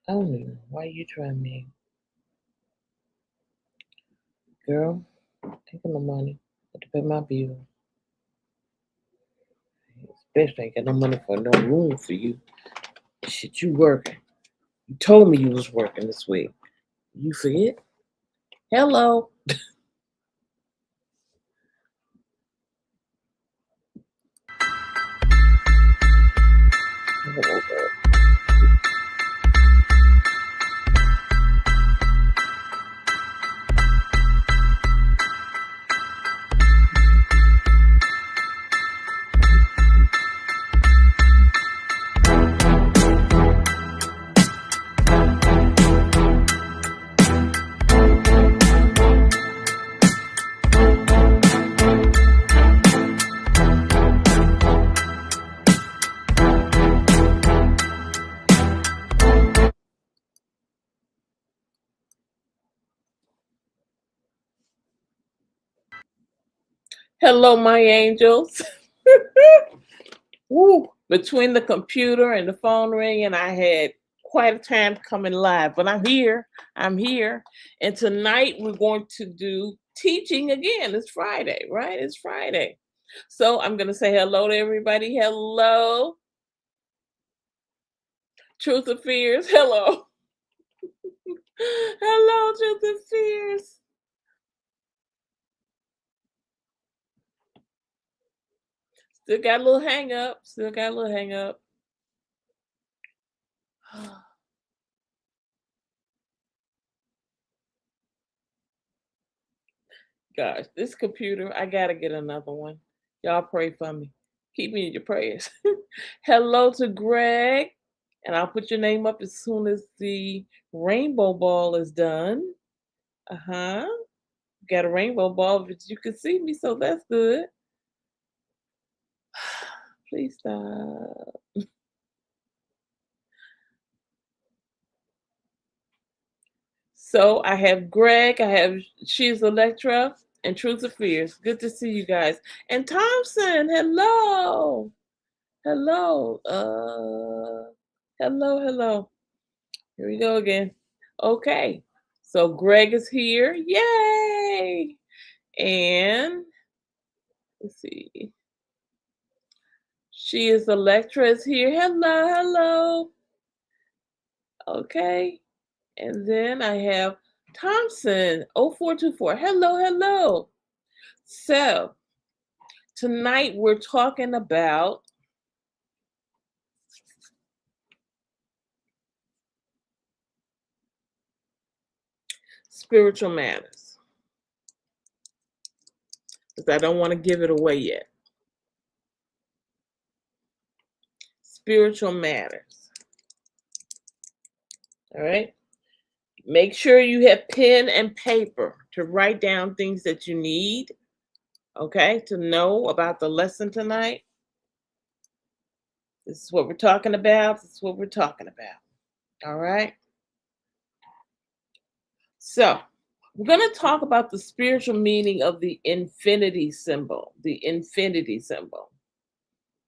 I don't know. Why you trying me? Girl, taking the money. Got to pay my bill. Especially ain't got no money for no room for you. Shit, you working. You told me you was working this week. You forget? Hello. Hello, my angels. Woo. Between the computer and the phone ring, I had quite a time coming live, but I'm here. I'm here. And tonight we're going to do teaching again. It's Friday, right? It's Friday. So I'm going to say hello to everybody. Hello. Truth or Fears. Hello. Hello, Truth or Fears. Still got a little hang up. Still got a little hang up. Gosh, this computer, I gotta get another one. Y'all pray for me. Keep me in your prayers. Hello to Greg. And I'll put your name up as soon as the rainbow ball is done. Uh-huh. Got a rainbow ball, but you can see me, so that's good. Please stop. So I have Greg, I have She's Electra, and Truth or Fears. Good to see you guys. And Thompson, hello. Hello. Hello. Here we go again. Okay. So Greg is here. Yay. And let's see. She is Electra is here. Hello. Okay. And then I have Thompson 0424. Hello. So tonight we're talking about spiritual matters. Because I don't want to give it away yet. Spiritual matters. All right. Make sure you have pen and paper to write down things that you need, okay, to know about the lesson tonight. This is what we're talking about. All right. So we're going to talk about the spiritual meaning of the infinity symbol.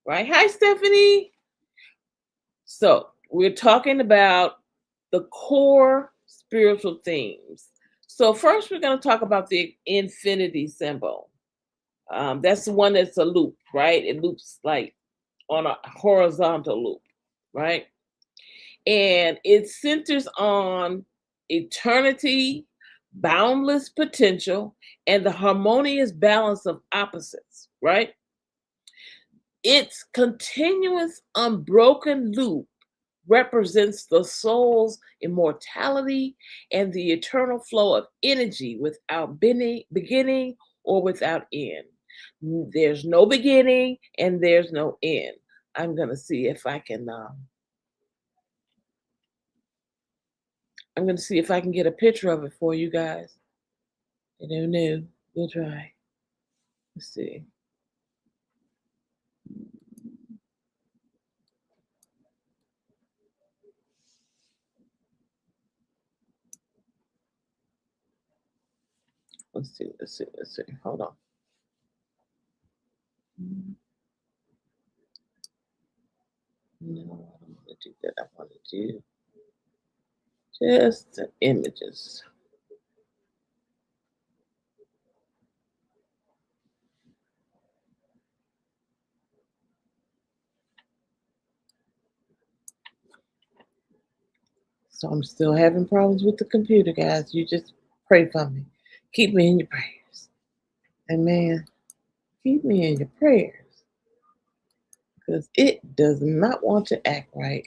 Right? Hi, Stephanie. So we're talking about the core spiritual themes. So first, we're going to talk about the infinity symbol. That's the one that's a loop, right? It loops like on a horizontal loop, right? And it centers on eternity, boundless potential, and the harmonious balance of opposites, right? Its continuous, unbroken loop represents the soul's immortality and the eternal flow of energy without beginning or without end. There's no beginning and there's no end. I'm going to see if I can get a picture of it for you guys. I don't know. We'll try. Let's see. Let's see. Hold on. No, I don't want to do that. I want to do. Just the images. So I'm still having problems with the computer, guys. You just pray for me. Keep me in your prayers. Amen. Keep me in your prayers. Because it does not want to act right.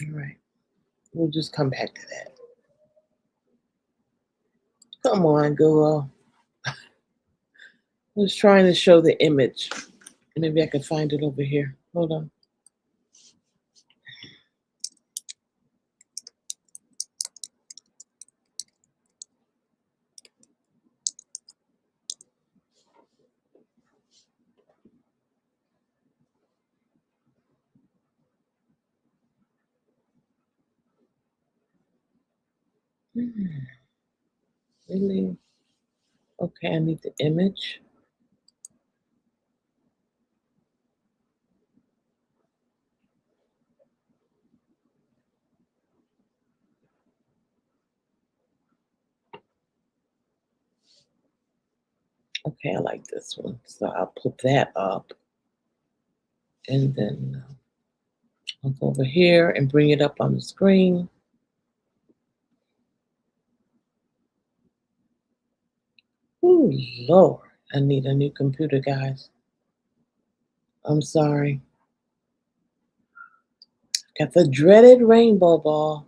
All right. We'll just come back to that. Come on, Google. I was trying to show the image. Maybe I could find it over here. Hold on. Really? Okay, I need the image. Okay, I like this one. So I'll put that up. And then I'll go over here and bring it up on the screen. Oh, Lord. I need a new computer, guys. I'm sorry. Got the dreaded rainbow ball.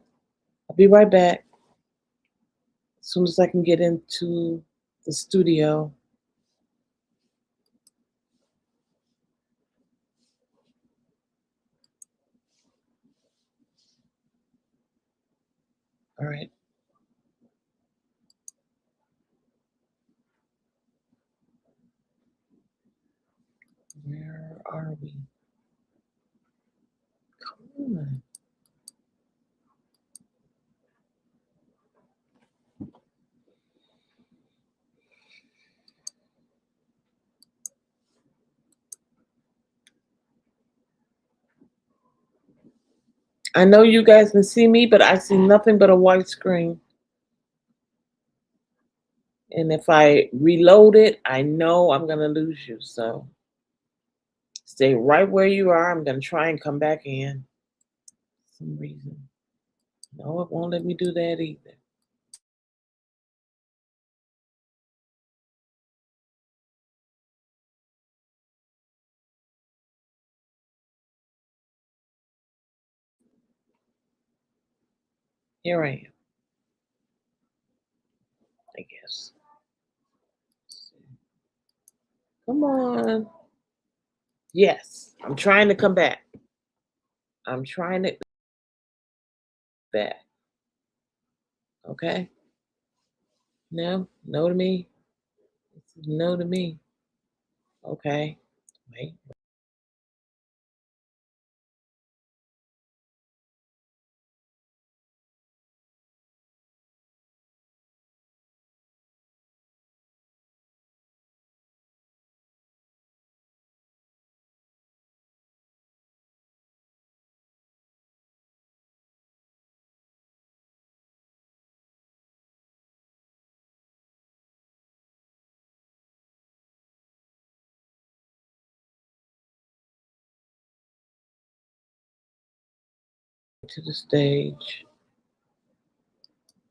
I'll be right back as soon as I can get into the studio. All right. Where are we? Come on. I know you guys can see me, but I see nothing but a white screen. And if I reload it, I know I'm going to lose you. So stay right where you are. I'm going to try and come back in. For some reason. No, it won't let me do that either. Here I am, I guess. Come on. Yes, I'm trying to come back. I'm trying to back. Okay? No, no to me. This is no to me. Okay. Wait. To the stage.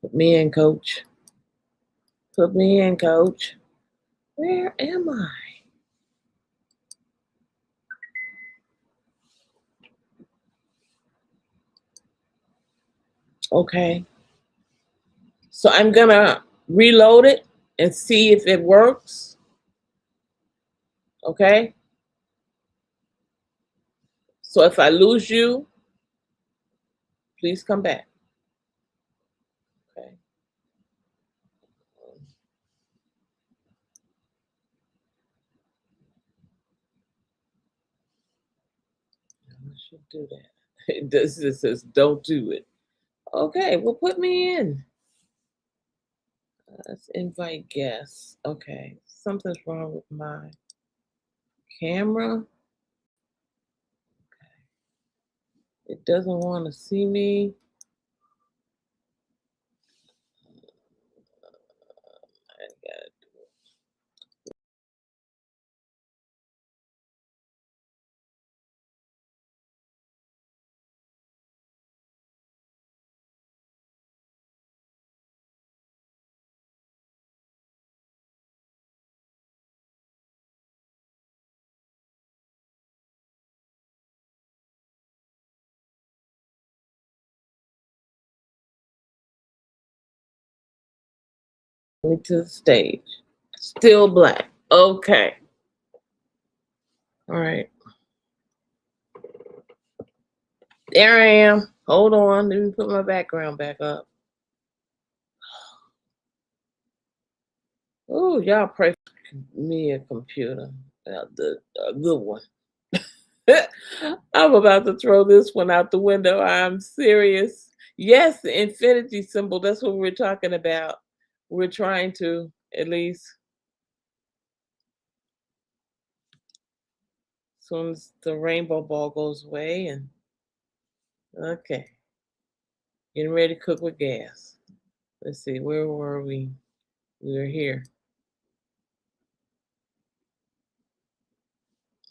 Put me in, coach. Put me in, coach. Where am I? Okay. So I'm gonna reload it and see if it works. Okay. So if I lose you, please come back. Okay. I should do that. It says don't do it. Okay, well, put me in. Let's invite guests. Okay, something's wrong with my camera. It doesn't want to see me. I got me to the stage. Still black. Okay. All right. There I am. Hold on. Let me put my background back up. Oh, y'all pray for me a computer. A good one. I'm about to throw this one out the window. I'm serious. Yes, the infinity symbol. That's what we're talking about. We're trying to, at least, as soon as the rainbow ball goes away. And okay, getting ready to cook with gas. Let's see, where were we? We were here.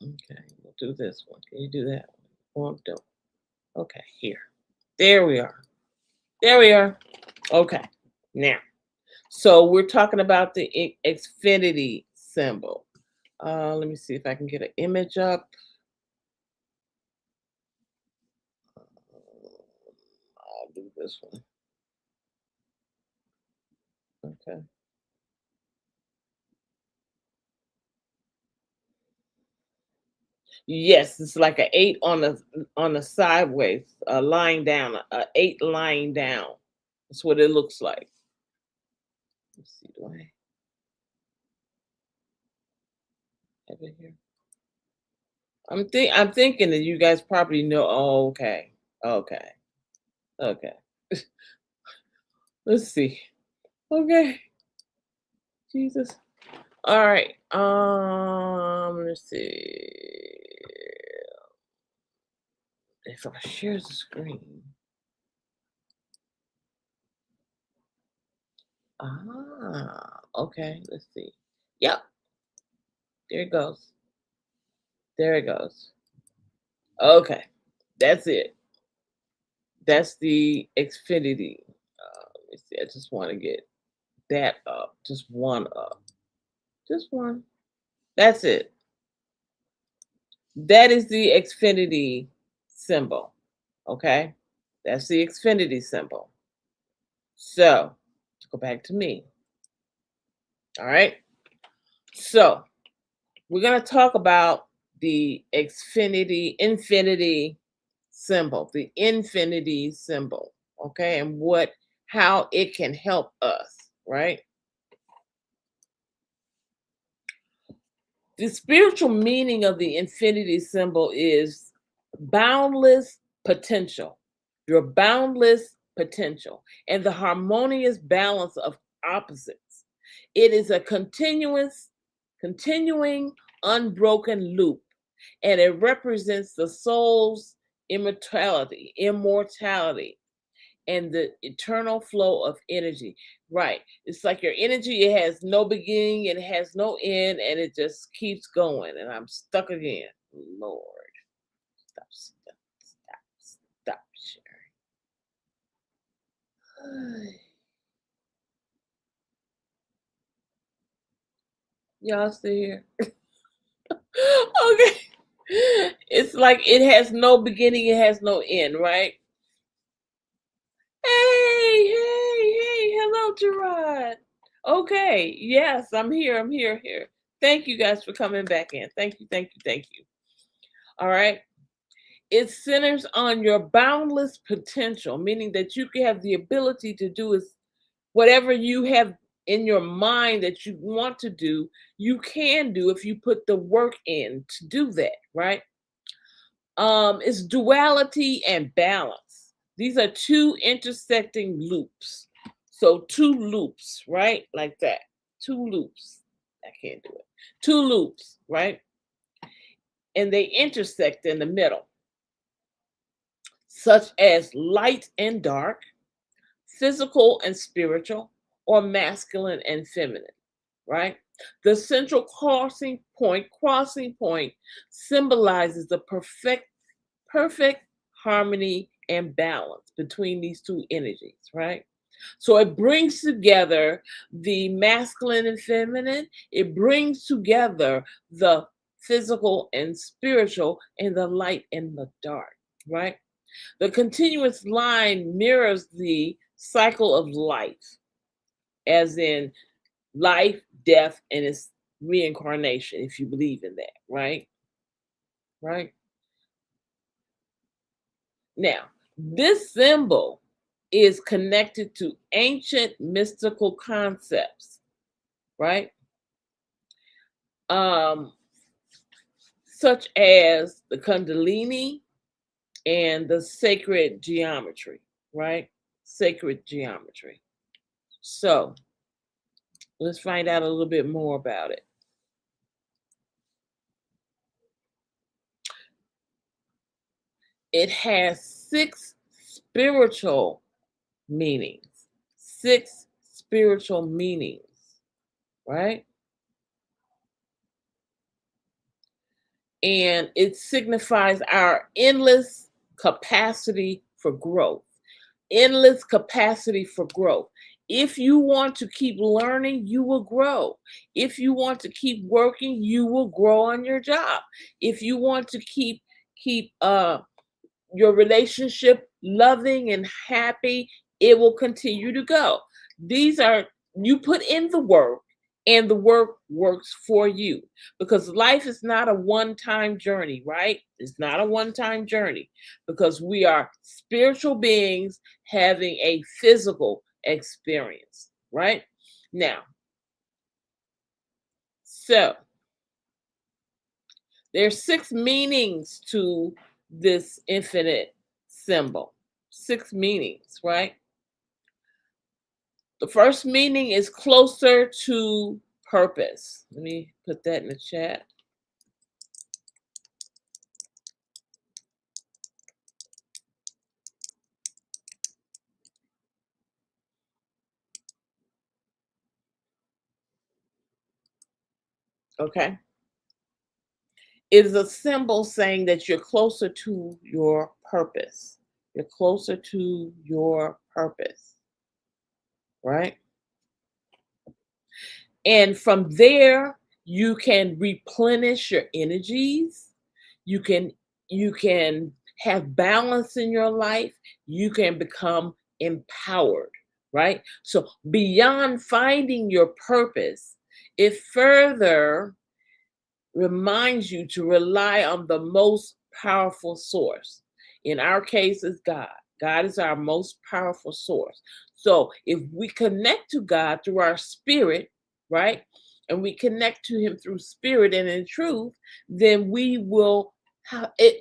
Okay, we'll do this one. Can you do that one? Don't. Okay, here. There we are. There we are. Okay, now. So we're talking about the Xfinity symbol. Let me see if I can get an image up. I'll do this one. Okay. Yes, it's like an 8 on the sideways, lying down, a 8 lying down. That's what it looks like. Let's see, do I have it here? I'm thinking that you guys probably know. Oh, okay. Okay. Okay. Let's see. Okay. Jesus. All right. Let's see. If I share the screen. Okay. Let's see. Yep. There it goes. There it goes. Okay. That's it. That's the Xfinity. Let me see. I just want to get that up. Just one up. Just one. That's it. That is the Xfinity symbol. Okay. That's the Xfinity symbol. So go back to me. All right. So we're going to talk about the infinity symbol, the infinity symbol, okay, and how it can help us, right? The spiritual meaning of the infinity symbol is boundless potential, your boundless potential, and the harmonious balance of opposites. It is a continuing, unbroken loop, and it represents the soul's immortality, and the eternal flow of energy. Right. It's like your energy, it has no beginning, it has no end, and it just keeps going. And I'm stuck again. Lord. Stop sharing. Y'all still here? Okay. It's like it has no beginning, it has no end, right? Hey, hello, Gerard. Okay, yes, I'm here, here. Thank you guys for coming back in. Thank you. All right. It centers on your boundless potential, meaning that you can have the ability to do whatever you have in your mind that you want to do, you can do if you put the work in to do that, right? It's duality and balance. These are two intersecting loops. So two loops, right? Like that. Two loops. I can't do it. Two loops, right? And they intersect in the middle, such as light and dark, physical and spiritual, or masculine and feminine, right? The central crossing point symbolizes the perfect harmony and balance between these two energies, right? So it brings together the masculine and feminine, it brings together the physical and spiritual, and the light and the dark, right? The continuous line mirrors the cycle of life, as in life, death, and its reincarnation, if you believe in that, right? Right? Now, this symbol is connected to ancient mystical concepts, right? Um, Such as the Kundalini and the sacred geometry, right? Sacred geometry. So let's find out a little bit more about it. It has six spiritual meanings. Six spiritual meanings, right? And it signifies our endless capacity for growth. Endless capacity for growth. If you want to keep learning, you will grow. If you want to keep working, you will grow on your job. If you want to keep your relationship loving and happy, it will continue to go. These are, you put in the work and the work works for you, because life is not a one-time journey, right? It's not a one-time journey, because we are spiritual beings having a physical experience, right? Now, so there's six meanings to this infinite symbol. Six meanings, right? The first meaning is closer to purpose. Let me put that in the chat. Okay. It is a symbol saying that you're closer to your purpose. You're closer to your purpose, right? And from there, you can replenish your energies. You can you can have balance in your life. You can become empowered, right? So beyond finding your purpose, it further reminds you to rely on the most powerful source. In our case, is God. God is our most powerful source. So if we connect to God through our spirit, right, and we connect to Him through spirit and in truth, then we will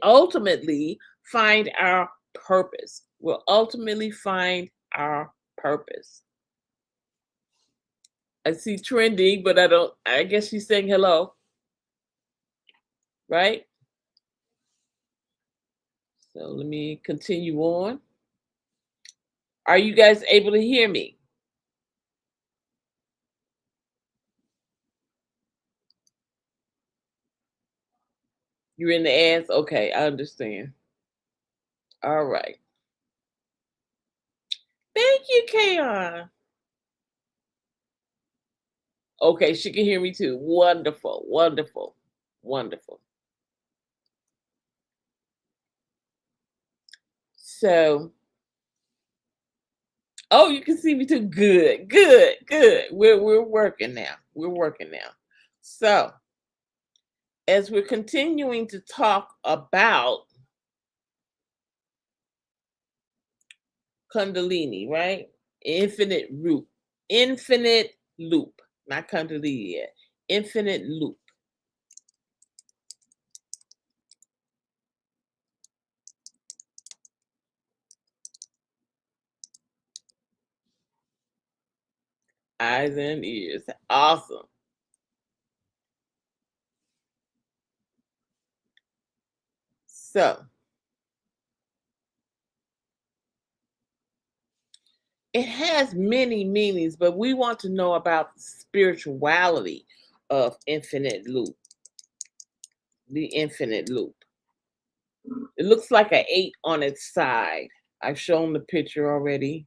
ultimately find our purpose. We'll ultimately find our purpose. I see trending, but I guess she's saying hello, right? So let me continue on. Are you guys able to hear me? You're in the ads? Okay, I understand. All right. Thank you, Kayon. Okay, she can hear me too. Wonderful, wonderful, wonderful. So, oh, you can see me too. Good, good, good. We're working now. We're working now. So, as we're continuing to talk about Kundalini, right? Infinite loop, not Kundalini yet. Infinite loop. Eyes and ears. Awesome. So it has many meanings, but we want to know about the spirituality of infinite loop, the infinite loop. It looks like an eight on its side. I've shown the picture already.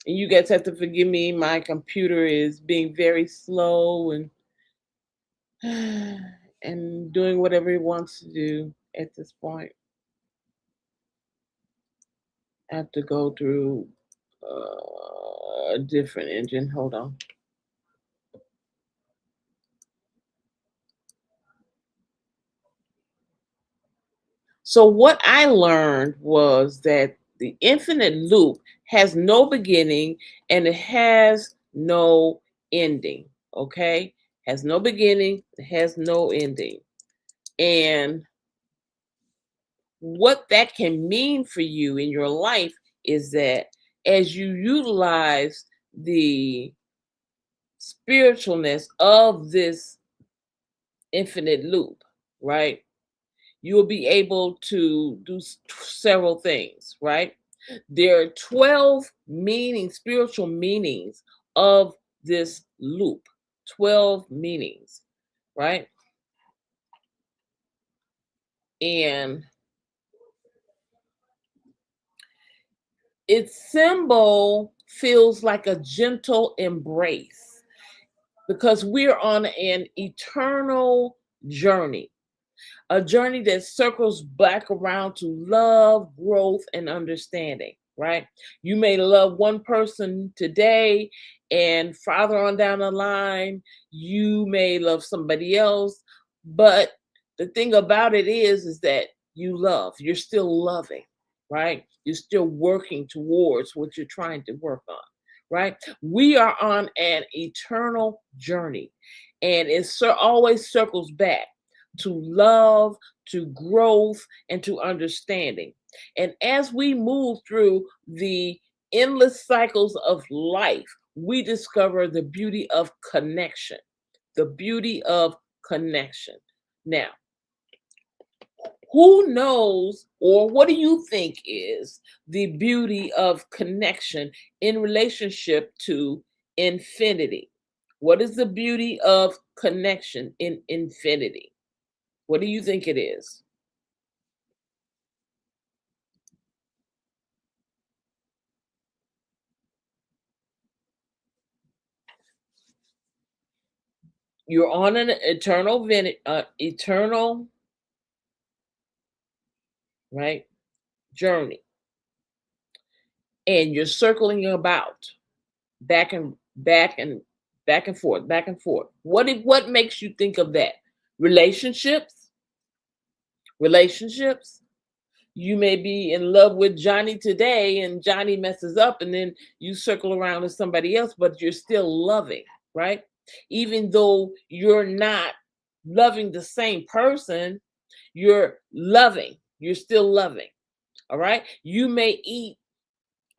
And you guys have to forgive me. My computer is being very slow and and doing whatever it wants to do at this point. I have to go through a different engine. Hold on. So what I learned was that the infinite loop has no beginning and it has no ending. Okay? Has no beginning, it has no ending. And what that can mean for you in your life is that as you utilize the spiritualness of this infinite loop, right? You will be able to do several things, right? There are 12 meanings, spiritual meanings of this loop. 12 meanings, right? And its symbol feels like a gentle embrace because we're on an eternal journey, a journey that circles back around to love, growth, and understanding, right? You may love one person today, and farther on down the line, you may love somebody else. But the thing about it is that you love, you're still loving, right? You're still working towards what you're trying to work on, right? We are on an eternal journey, and always circles back to love, to growth, and to understanding. And as we move through the endless cycles of life, we discover the beauty of connection. The beauty of connection. Now, who knows, or what do you think is the beauty of connection in relationship to infinity? What is the beauty of connection in infinity? What do you think it is? You're on an eternal, right, journey, and you're circling about back and back and back and forth, back and forth. What makes you think of that? Relationships, relationships. You may be in love with Johnny today, and Johnny messes up, and then you circle around with somebody else, but you're still loving, right? Even though you're not loving the same person, you're loving. You're still loving. All right. You may eat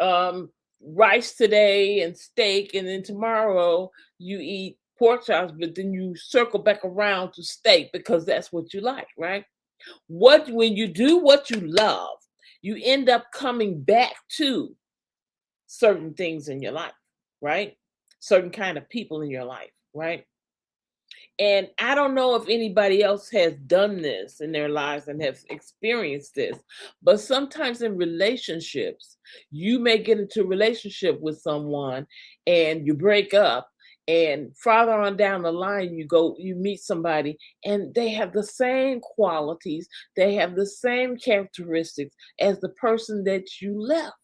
rice today and steak, and then tomorrow you eat pork chops, but then you circle back around to steak because that's what you like, right? What When you do what you love, you end up coming back to certain things in your life, right? Certain kind of people in your life, right? And I don't know if anybody else has done this in their lives and have experienced this, but sometimes in relationships, you may get into a relationship with someone and you break up, and farther on down the line you meet somebody and they have the same qualities, they have the same characteristics as the person that you left,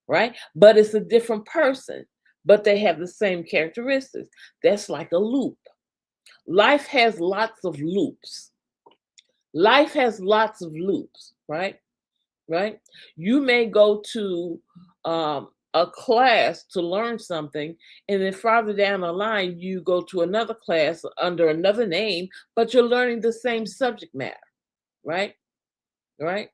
right? But it's a different person, but they have the same characteristics. That's like a loop. Life has lots of loops. Life has lots of loops, right? Right? You may go to a class to learn something, and then farther down the line, you go to another class under another name, but you're learning the same subject matter, right? Right?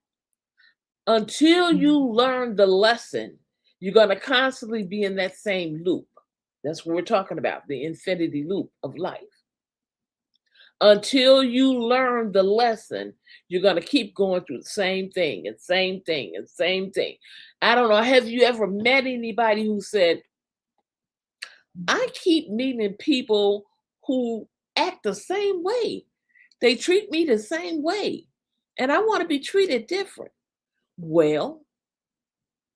Until you learn the lesson, You're going to constantly be in that same loop. That's what we're talking about, the infinity loop of life. Until you learn the lesson, you're going to keep going through the same thing and same thing and same thing. I don't know. Have you ever met anybody who said, I keep meeting people who act the same way? They treat me the same way, and I want to be treated different. Well,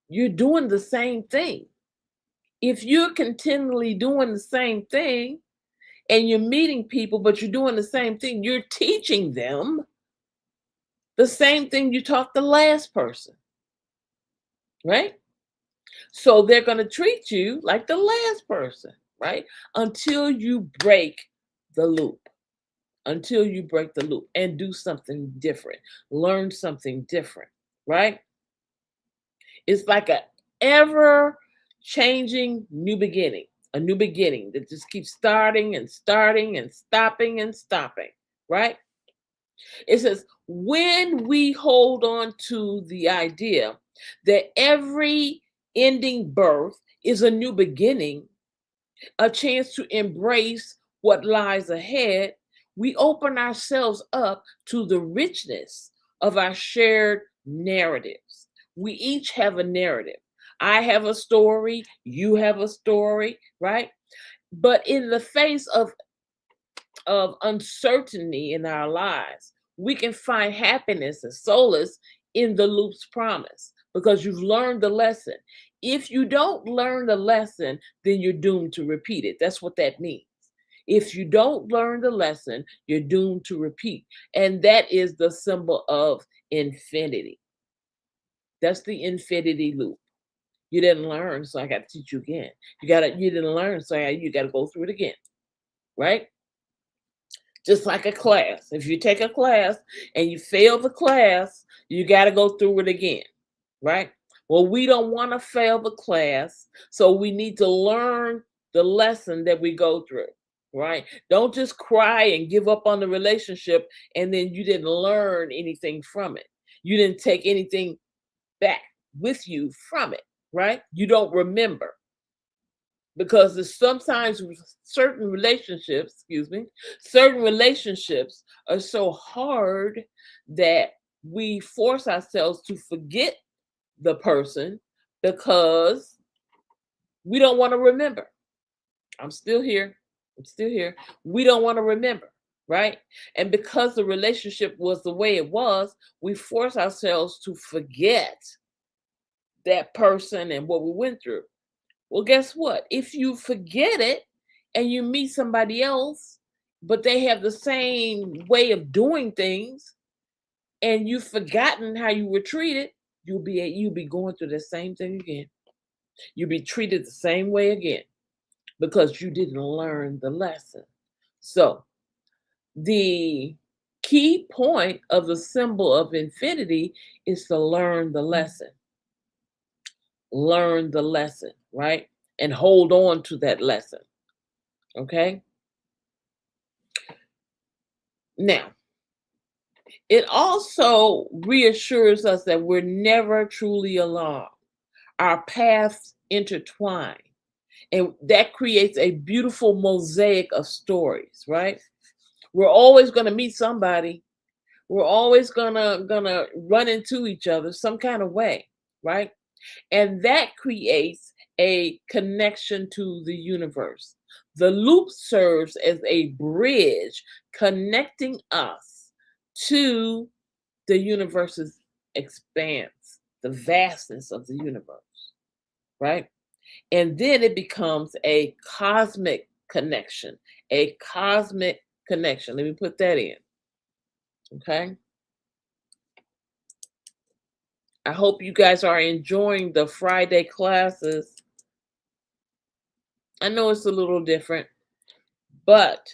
you're doing the same thing. If you're continually doing the same thing and you're meeting people, but you're doing the same thing, you're teaching them the same thing you taught the last person, right? So they're going to treat you like the last person, right? Until you break the loop, until you break the loop and do something different, learn something different, right? It's like a ever changing new beginning, a new beginning that just keeps starting and starting and stopping, right? It says, when we hold on to the idea that every ending birth is a new beginning, a chance to embrace what lies ahead, we open ourselves up to the richness of our shared narratives. We each have a narrative. I have a story, you have a story, right? But in the face of uncertainty in our lives, we can find happiness and solace in the loop's promise because you've learned the lesson. If you don't learn the lesson, then you're doomed to repeat it. That's what that means. If you don't learn the lesson, you're doomed to repeat. And that is the symbol of infinity. That's the infinity loop. You didn't learn, so I got to teach you again. You didn't learn, so you got to go through it again, right? Just like a class. If you take a class and you fail the class, you got to go through it again, right? Well, we don't want to fail the class, so we need to learn the lesson that we go through, right? Don't just cry and give up on the relationship and then you didn't learn anything from it. You didn't take anything back with you from it, right? You don't remember. Because there's sometimes certain relationships are so hard that we force ourselves to forget the person because we don't want to remember. I'm still here. We don't want to remember, right? And because the relationship was the way it was, we force ourselves to forget that person and what we went through. Well, guess what? If you forget it and you meet somebody else, but they have the same way of doing things, and you've forgotten how you were treated, you'll be going through the same thing again. You'll be treated the same way again because you didn't learn the lesson. So the key point of the symbol of infinity is to learn the lesson. Learn the lesson, right? And hold on to that lesson. Okay? Now, it also reassures us that we're never truly alone. Our paths intertwine, and that creates a beautiful mosaic of stories, right? We're always going to meet somebody. We're always gonna run into each other some kind of way, right? And that creates a connection to the universe. The loop serves as a bridge connecting us to the universe's expanse, the vastness of the universe, right? And then it becomes a cosmic connection, a cosmic connection. Let me put that in, okay? I hope you guys are enjoying the Friday classes. I know it's a little different, but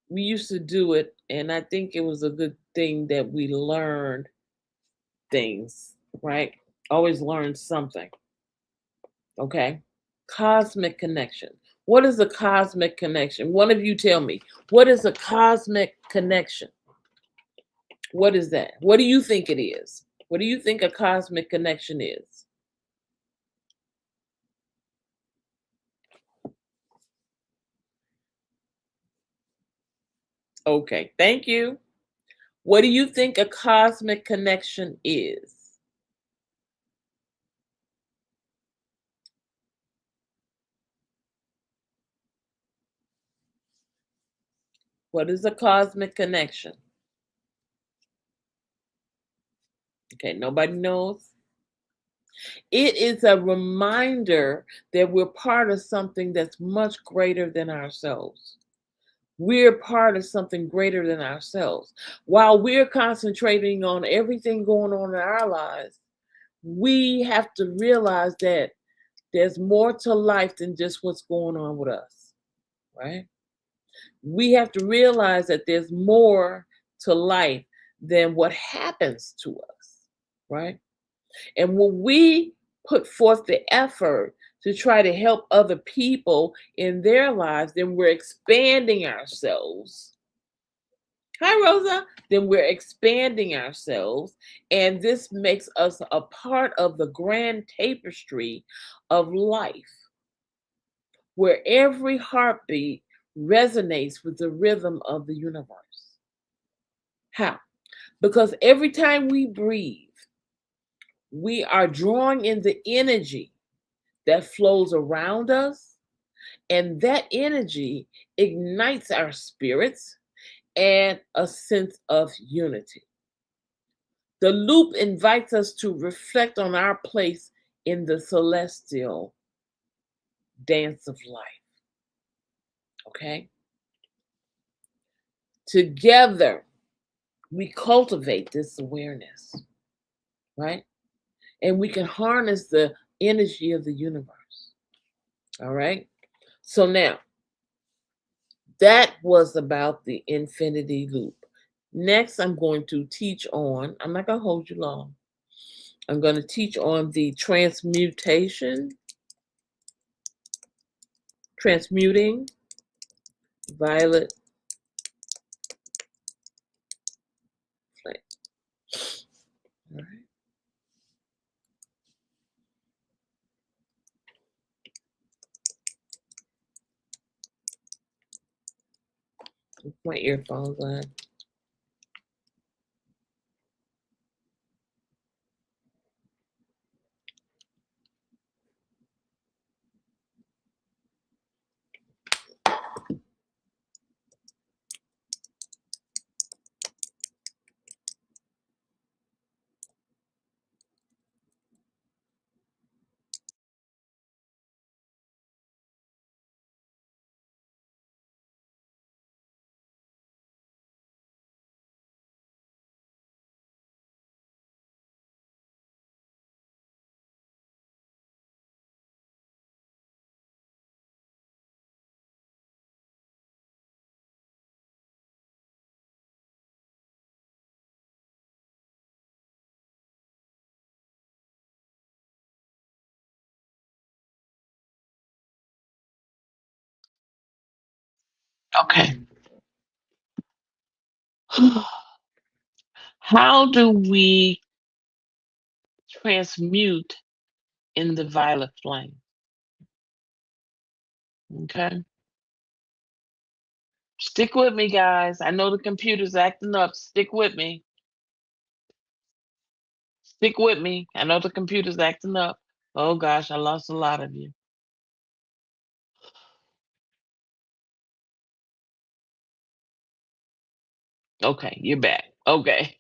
we used to do it, and I think it was a good thing that we learned things, right? Always learn something, okay? Cosmic connection. What is a cosmic connection? One of you tell me, what is a cosmic connection? What is that? What do you think it is? What do you think a cosmic connection is? Okay, thank you. What do you think a cosmic connection is? What is a cosmic connection? Okay, nobody knows. It is a reminder that we're part of something that's much greater than ourselves. We're part of something greater than ourselves. While we're concentrating on everything going on in our lives, we have to realize that there's more to life than just what's going on with us, right? We have to realize that there's more to life than what happens to us, right? And when we put forth the effort to try to help other people in their lives, then we're expanding ourselves. Hi, Rosa. Then we're expanding ourselves. And this makes us a part of the grand tapestry of life, where every heartbeat resonates with the rhythm of the universe. How? Because every time we breathe, we are drawing in the energy that flows around us, and that energy ignites our spirits and a sense of unity. The loop invites us to reflect on our place in the celestial dance of life. Okay? Together, we cultivate this awareness, right? And we can harness the energy of the universe. All right? So now, that was about the infinity loop. Next, I'm going to teach on, I'm not going to hold you long. I'm going to teach on the transmuting violet flame. All right. With my earphones on. Okay. How do we transmute in the violet flame? Okay. Stick with me, guys. I know the computer's acting up. Stick with me. Stick with me. I know the computer's acting up. Oh gosh, I lost a lot of you. Okay, you're back. Okay.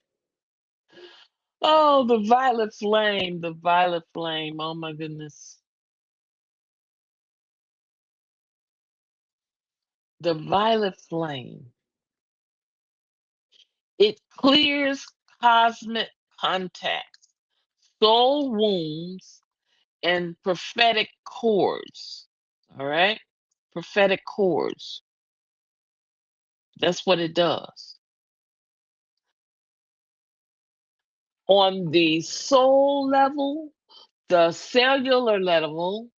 Oh, the violet flame, the violet flame. Oh my goodness. The violet flame. It clears cosmic contacts, soul wounds, and prophetic chords. All right? Prophetic chords. That's what it does. On the soul level, the cellular level,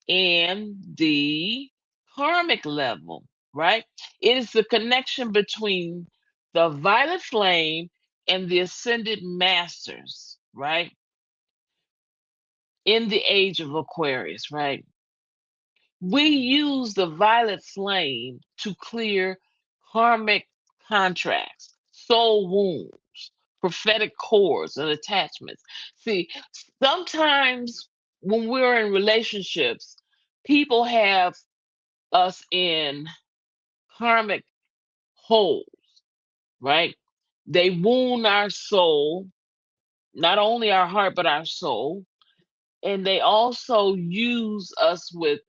and the karmic level, right? It is the connection between the violet flame and the ascended masters, right? In the age of Aquarius, right? We use the violet flame to clear karmic contracts, soul wounds, prophetic cords and attachments. See, sometimes when we're in relationships, people have us in karmic holes, right? They wound our soul, not only our heart, but our soul. And they also use us with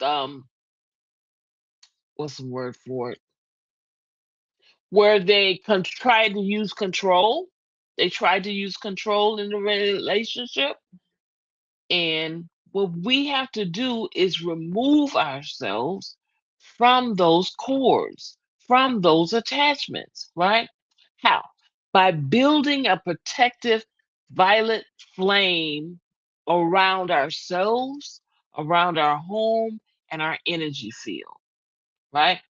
what's the word for it? Where they try to use control. They try to use control in the relationship. And what we have to do is remove ourselves from those cords, from those attachments, right? How? By building a protective violet flame around ourselves, around our home, and our energy field, right?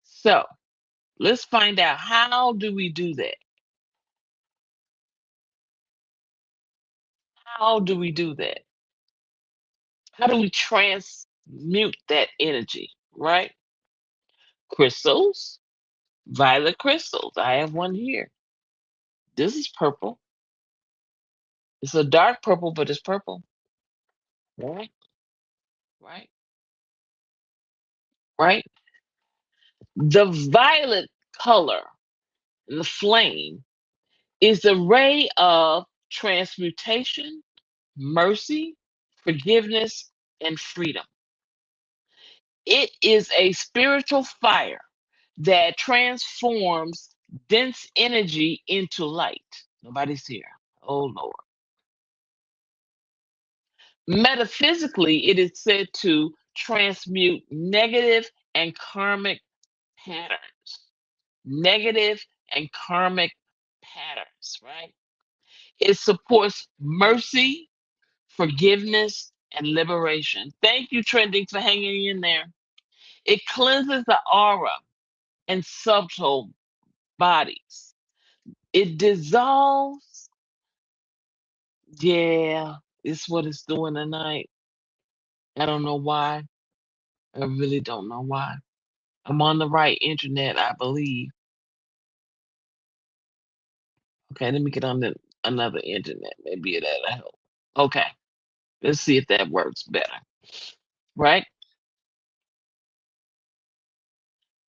So let's find out, how do we do that? How do we do that? How do we transmute that energy, right? Crystals, violet crystals. I have one here. This is purple. It's a dark purple, but it's purple. Right, right, right. The violet color, the flame, is the ray of transmutation, mercy, forgiveness, and freedom. It is a spiritual fire that transforms dense energy into light. Nobody's here. Oh, Lord. Metaphysically, it is said to transmute negative and karmic patterns. Negative and karmic patterns, right? It supports mercy, forgiveness, and liberation. Thank you, Trending, for hanging in there. It cleanses the aura and subtle bodies. It dissolves. Yeah, it's what it's doing tonight. I don't know why. I really don't know why. I'm on the right internet, I believe. Okay, let me get on the another internet. Maybe that'll help. Okay, let's see if that works better. Right?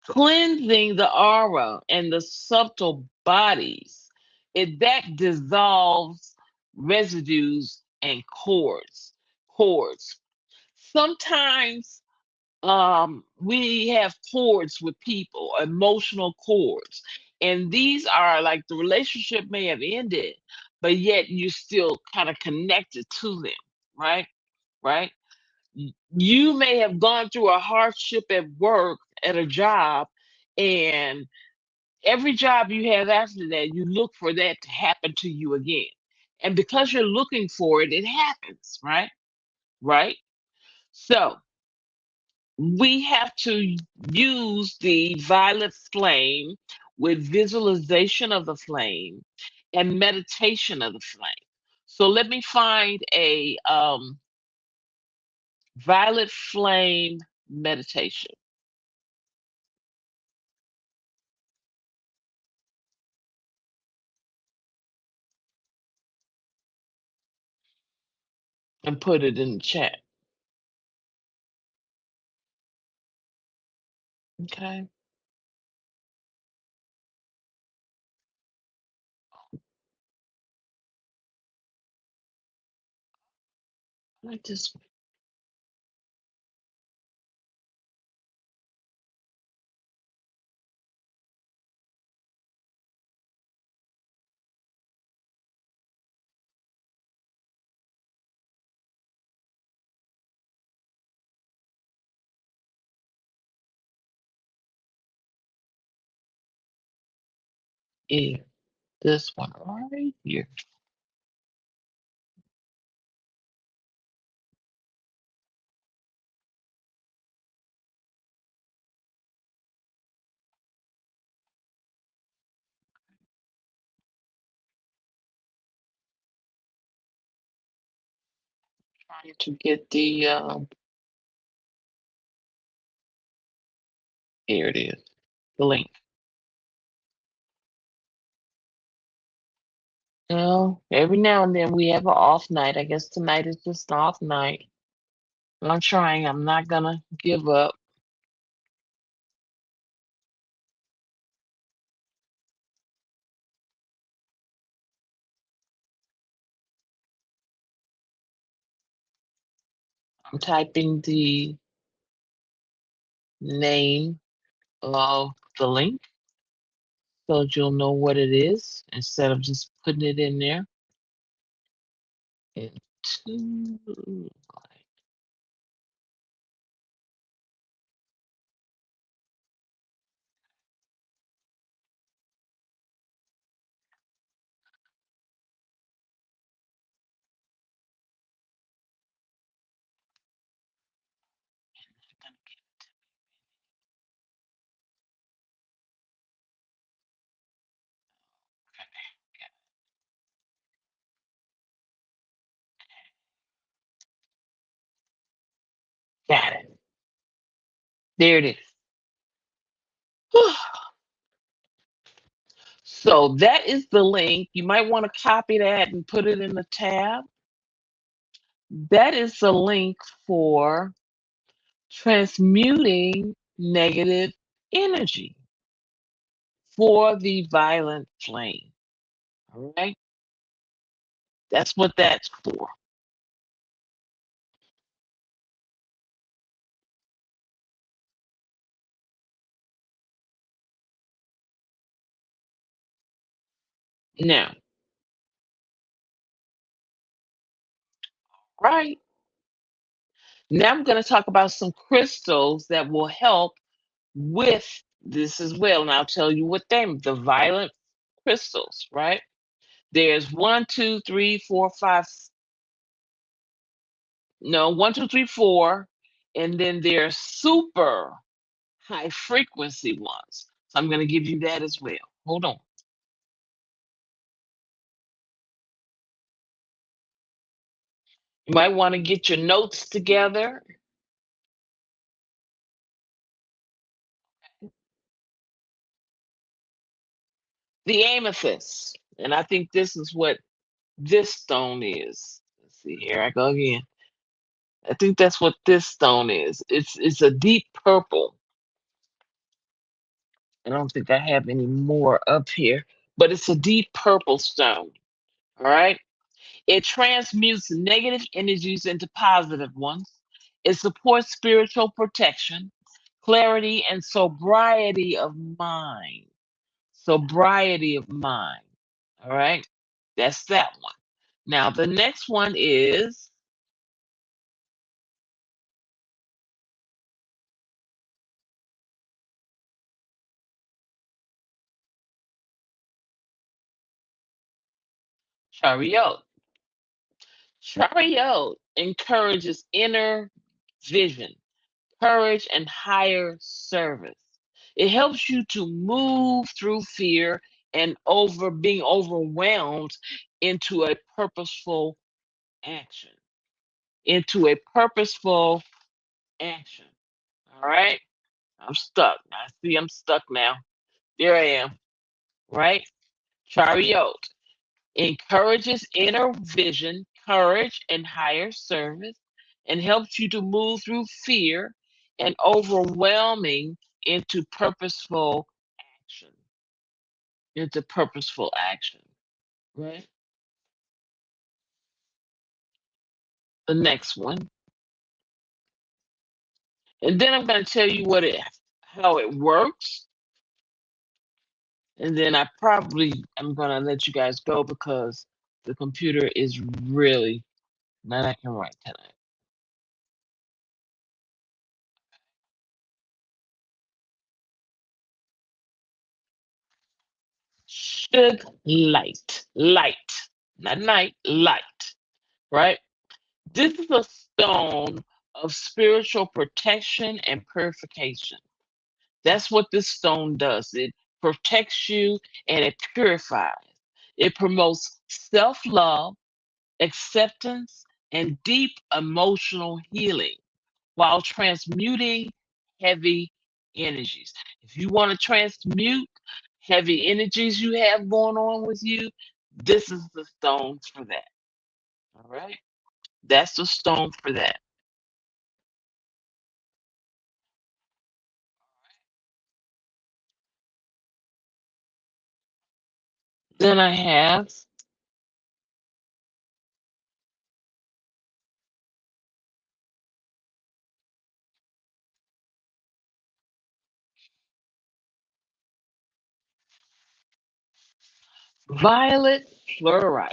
Cleansing the aura and the subtle bodies. That dissolves residues and cords. Sometimes we have cords with people, emotional cords, and these are like the relationship may have ended, but yet you're still kind of connected to them, right? Right. You may have gone through a hardship at work, at a job, and every job you have after that, you look for that to happen to you again. And because you're looking for it, it happens, right? Right. So we have to use the violet flame with visualization of the flame and meditation of the flame. So let me find a violet flame meditation and put it in the chat. Okay. Like this one. Yeah, this one right here. Trying to get the here it is, the link. Every now and then we have an off night. I guess tonight is just an off night. But I'm trying. I'm not gonna give up. I'm typing the name of the link so that you'll know what it is instead of just putting it in there. Into got it. There it is. So that is the link. You might want to copy that and put it in the tab. That is the link for transmuting negative energy for the violent flame. All right. That's what that's for. Now, right. Now I'm going to talk about some crystals that will help with this as well. And I'll tell you what them, the violent crystals, right? There's one, two, three, four, five. No, one, two, three, four. And then there's super high frequency ones. So I'm going to give you that as well. Hold on. You might want to get your notes together. The amethyst. And I think this is what this stone is. Let's see, here I go again. I think that's what this stone is. It's a deep purple. I don't think I have any more up here, but it's a deep purple stone. All right. It transmutes negative energies into positive ones. It supports spiritual protection, clarity, and sobriety of mind. Sobriety of mind. All right. That's that one. Now, the next one is chariot. Chariot encourages inner vision, courage, and higher service. It helps you to move through fear and over being overwhelmed into a purposeful action. Into a purposeful action. All right. I'm stuck. I see I'm stuck now. There I am. Right? Chariot encourages inner vision, courage, and higher service, and helps you to move through fear and overwhelming into purposeful action. Into purposeful action. Right? The next one. And then I'm going to tell you how it works. And then I probably am going to let you guys go because the computer is really not acting right tonight. Should light, not night, light, right? This is a stone of spiritual protection and purification. That's what this stone does. It protects you and it purifies. It promotes self love, acceptance, and deep emotional healing while transmuting heavy energies. If you want to transmute heavy energies you have going on with you, This is the stone for that. All right? That's the stone for that. Then I have violet fluorite,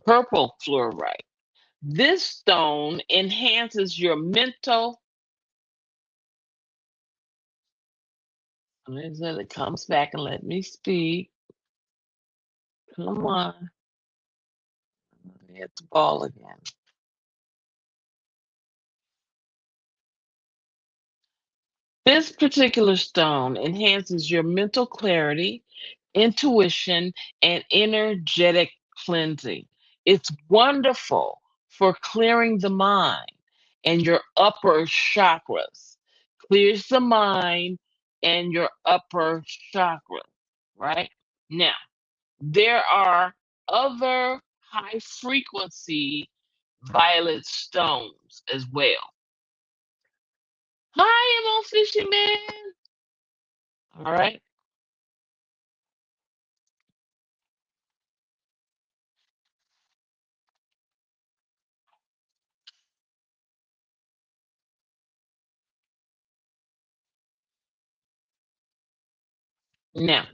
purple fluorite. This stone enhances your mental. It comes back and let me speak. Come on. Hit the ball again. This particular stone enhances your mental clarity, intuition, and energetic cleansing. It's wonderful for clearing the mind and your upper chakras. Clears the mind and your upper chakras, right? Now, there are other high frequency violet stones as well. Hi, I'm on Fishing Man. All right. Now,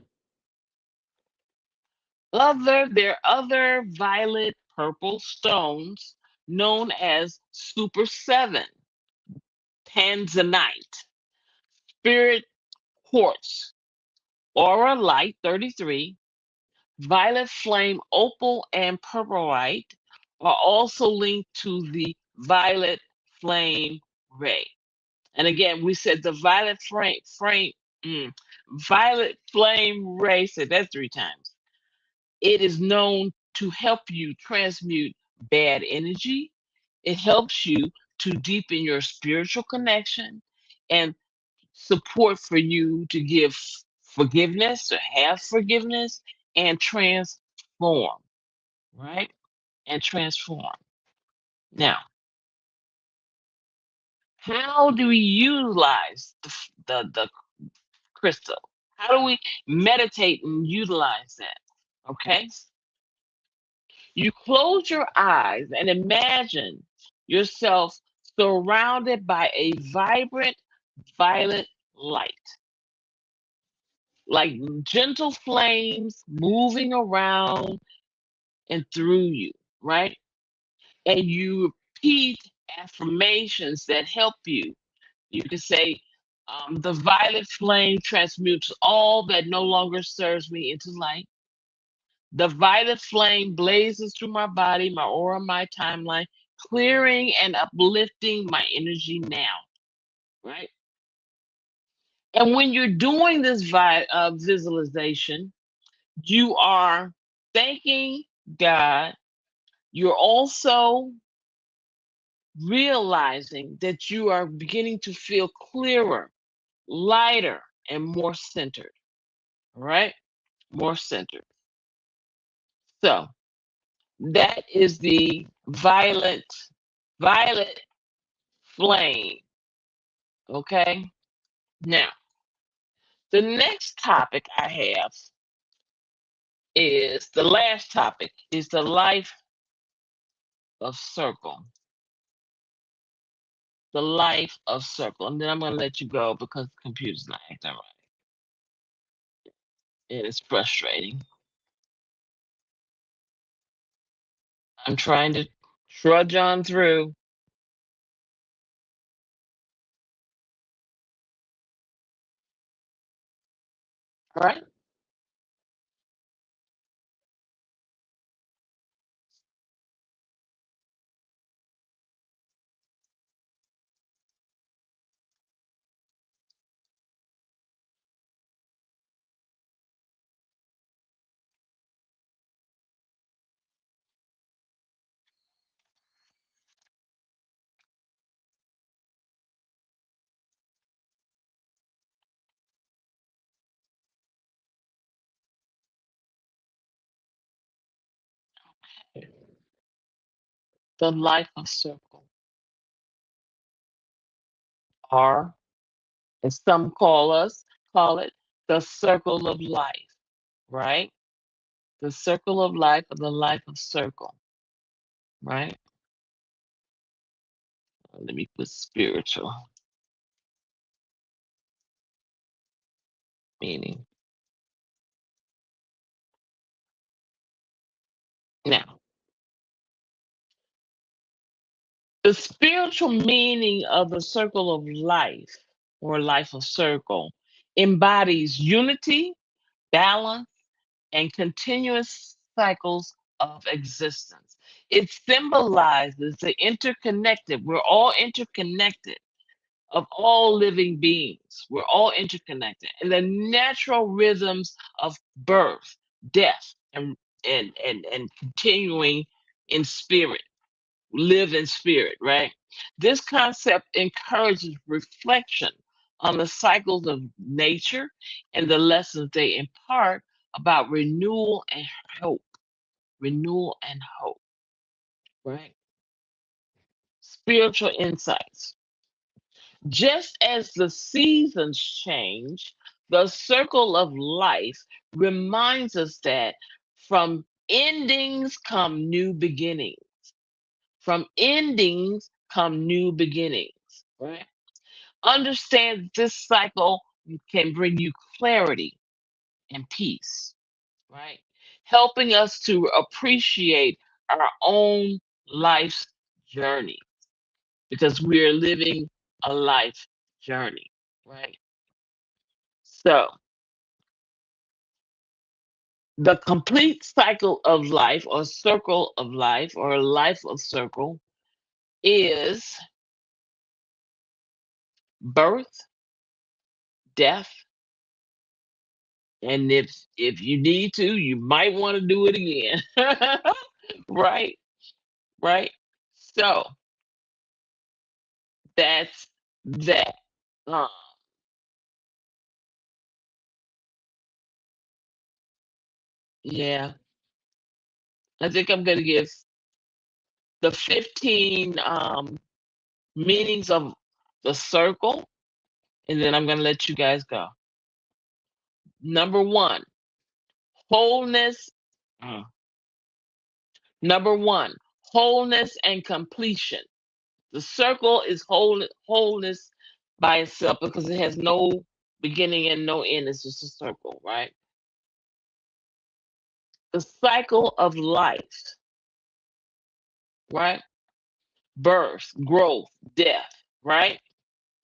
there are other violet purple stones known as Super 7, Tanzanite, Spirit Quartz, Aura Light 33, Violet Flame Opal, and Purpurite are also linked to the Violet Flame Ray. And again, we said the Violet Flame Ray, said that 3 times. It is known to help you transmute bad energy. It helps you to deepen your spiritual connection and support for you to give forgiveness or have forgiveness and transform, right? And transform. Now, how do we utilize the crystal? How do we meditate and utilize that? Okay. You close your eyes and imagine yourself surrounded by a vibrant violet light, like gentle flames moving around and through you, right? And you repeat affirmations that help you. You can say, the violet flame transmutes all that no longer serves me into light. The violet flame blazes through my body, my aura, my timeline, clearing and uplifting my energy now, right? And when you're doing this visualization, you are thanking God. You're also realizing that you are beginning to feel clearer, lighter, and more centered, right? More centered. So that is the violet flame. Okay. Now, the next topic I have is the last topic is the life of circle. The life of circle. And then I'm going to let you go because the computer's not acting right. It is frustrating. I'm trying to trudge on through. All right. The life of circle, or as some call it the circle of life, right? The circle of life or the life of circle, right? Let me put spiritual meaning. Now, the spiritual meaning of the circle of life or life of circle embodies unity, balance, and continuous cycles of existence. It symbolizes the interconnected, we're all interconnected of all living beings. We're all interconnected. And the natural rhythms of birth, death, and continuing in spirit, live in spirit, right? This concept encourages reflection on the cycles of nature and the lessons they impart about renewal and hope. Renewal and hope, right? Spiritual insights. Just as the seasons change, the circle of life reminds us that from endings come new beginnings. From endings come new beginnings, right? Understand this cycle can bring you clarity and peace, right? Helping us to appreciate our own life's journey because we're living a life journey, right? So, the complete cycle of life or circle of life or life of circle is birth, death, and if you need to, you might want to do it again. Right? Right? So, that's that. Uh, yeah, I think I'm going to give the 15 meanings of the circle, and then I'm going to let you guys go. Number one, wholeness. uh, Number one, wholeness and completion. The circle is wholeness by itself because it has no beginning and no end. It's just a circle, right? The cycle of life, right? Birth, growth, death, right?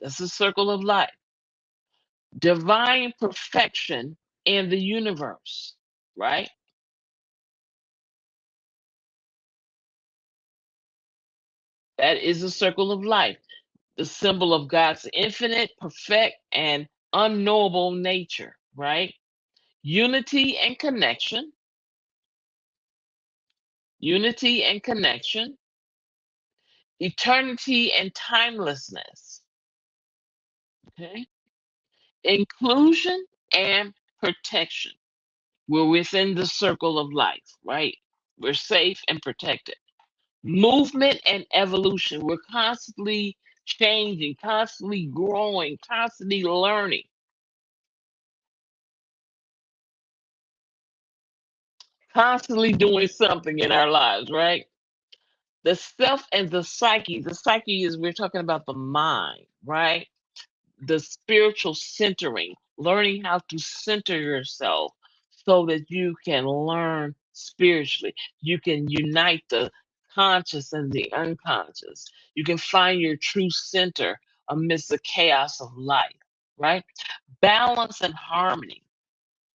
That's the circle of life. Divine perfection in the universe, right? That is the circle of life, the symbol of God's infinite, perfect, and unknowable nature, right? Unity and connection, unity and connection, eternity and timelessness, okay? Inclusion and protection. We're within the circle of life, right? We're safe and protected. Movement and evolution. We're constantly changing, constantly growing, constantly learning, constantly doing something in our lives, right? The self and the psyche. The psyche is, we're talking about the mind, right? The spiritual centering, learning how to center yourself so that you can learn spiritually. You can unite the conscious and the unconscious. You can find your true center amidst the chaos of life, right? Balance and harmony,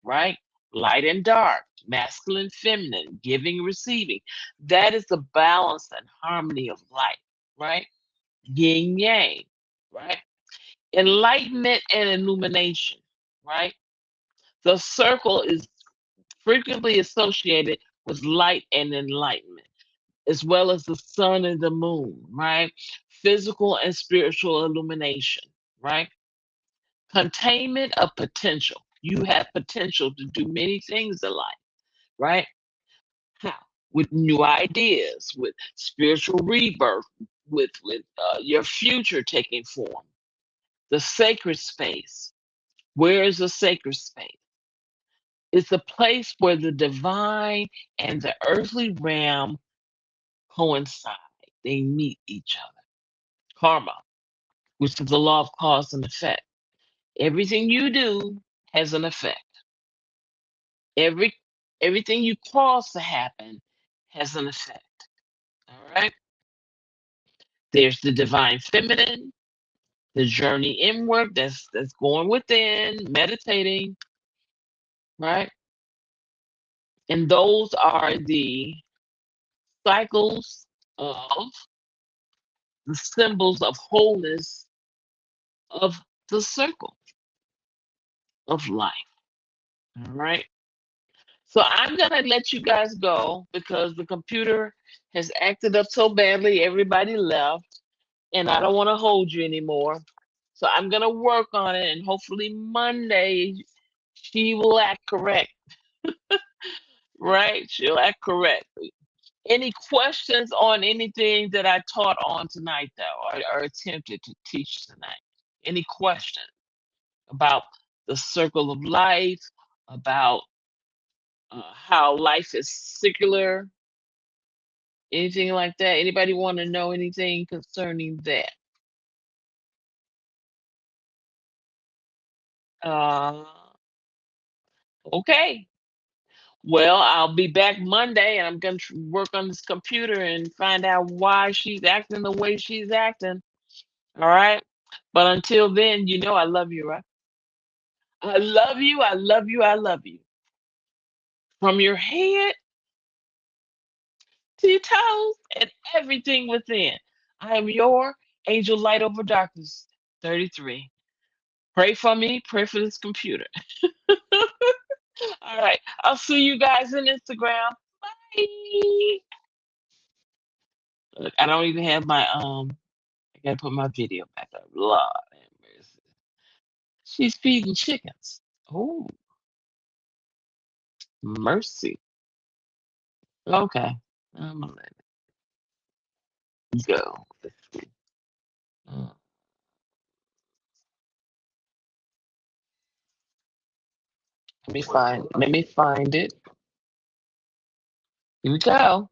right? Light and dark, masculine, feminine, giving, receiving. That is the balance and harmony of life, right? Yin yang, right? Enlightenment and illumination, right? The circle is frequently associated with light and enlightenment, as well as the sun and the moon, right? Physical and spiritual illumination, right? Containment of potential. You have potential to do many things in life, right? How? with new ideas, with spiritual rebirth, with your future taking form. The sacred space. Where is the sacred space? It's a place where the divine and the earthly realm coincide. They meet each other. Karma, which is the law of cause and effect. Everything you do has an effect. Every everything you cause to happen has an effect. All right. There's the divine feminine, the journey inward, that's going within, meditating, right? And those are the cycles of the symbols of wholeness of the circle of life. All right. So I'm gonna let you guys go because the computer has acted up so badly, everybody left, and I don't want to hold you anymore. So I'm gonna work on it, and hopefully Monday she will act correct, right? She'll act correct. Any questions on anything that I taught on tonight, though, or attempted to teach tonight? Any questions about the circle of life, about how life is circular, anything like that? Anybody want to know anything concerning that? Uh, okay. Well, I'll be back Monday and I'm going to work on this computer and find out why she's acting the way she's acting. All right. But until then, you know I love you, right? I love you. I love you. I love you. From your head to your toes and everything within. I am your angel light over darkness 33. Pray for me. Pray for this computer. All right. I'll see you guys on Instagram. Bye. Look, I don't even have my I gotta put my video back up. Lord have mercy. She's feeding chickens. Oh, mercy. Okay. I'm gonna let it go. Let's see. Uh, let me find it. Here we go.